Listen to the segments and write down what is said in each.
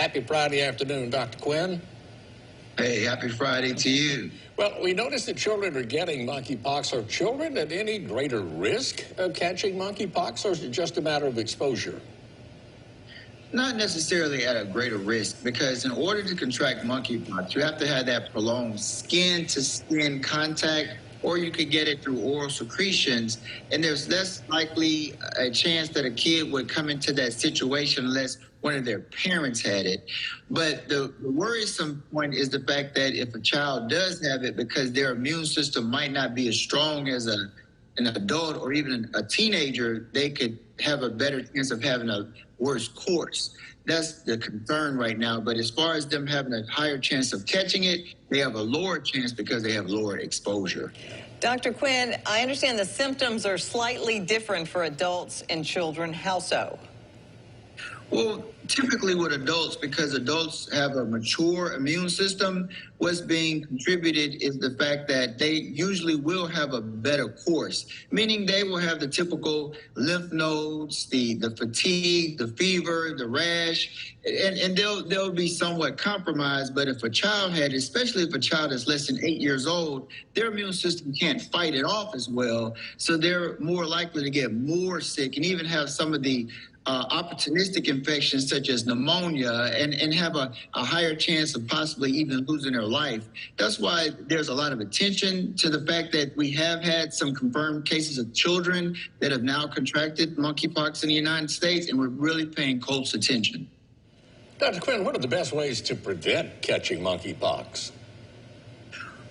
Happy Friday afternoon, Dr. Quinn. Hey, happy Friday to you. Well, we noticed that children are getting monkeypox. Are children at any greater risk of catching monkeypox, or is it just a matter of exposure? Not necessarily at a greater risk, because in order to contract monkeypox, you have to have that prolonged skin-to-skin contact, or you could get it through oral secretions, and there's less likely a chance that a kid would come into that situation unless one of their parents had it. But the worrisome point is the fact that if a child does have it, because their immune system might not be as strong as an adult or even a teenager, they could have a better chance of having a worse course. That's the concern right now. But as far as them having a higher chance of catching it, they have a lower chance because they have lower exposure. Dr. Quinn, I understand the symptoms are slightly different for adults and children. How so? Well, typically with adults, because adults have a mature immune system, what's being contributed is the fact that they usually will have a better course, meaning they will have the typical lymph nodes, the fatigue, the fever, the rash, and they'll be somewhat compromised. But if a child had, especially if a child is less than 8 years old, their immune system can't fight it off as well, so they're more likely to get more sick and even have some of the opportunistic infections such as pneumonia and have a higher chance of possibly even losing their life. That's why there's a lot of attention to the fact that we have had some confirmed cases of children that have now contracted monkeypox in the United States, and we're really paying close attention. Dr. Quinn, what are the best ways to prevent catching monkeypox?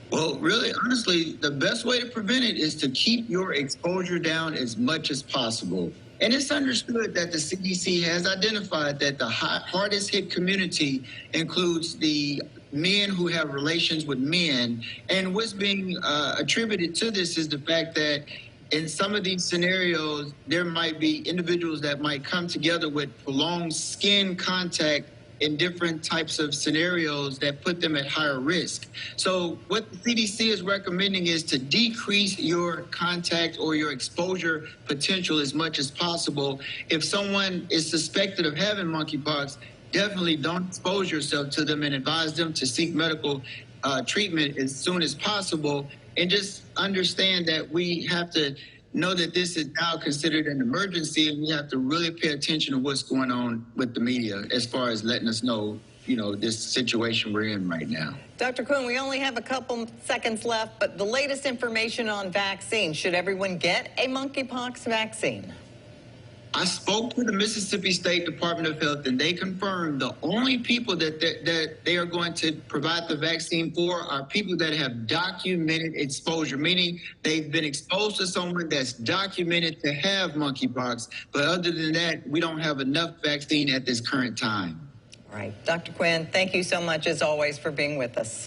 Well, really, honestly, the best way to prevent it is to keep your exposure down as much as possible. And it's understood that the CDC has identified that the hardest hit community includes the men who have relations with men. And what's being attributed to this is the fact that in some of these scenarios, there might be individuals that might come together with prolonged skin contact in different types of scenarios that put them at higher risk. So what the CDC is recommending is to decrease your contact or your exposure potential as much as possible. If someone is suspected of having monkeypox, definitely don't expose yourself to them and advise them to seek medical treatment as soon as possible. And just understand that we have to know that this is now considered an emergency, and we have to really pay attention to what's going on with the media as far as letting us know, this situation we're in right now. Dr. Quinn, we only have a couple seconds left, but the latest information on vaccines. Should everyone get a monkeypox vaccine? I spoke to the Mississippi State Department of Health, and they confirmed the only people that they are going to provide the vaccine for are people that have documented exposure, meaning they've been exposed to someone that's documented to have monkeypox. But other than that, we don't have enough vaccine at this current time. All right. Dr. Quinn, thank you so much, as always, for being with us.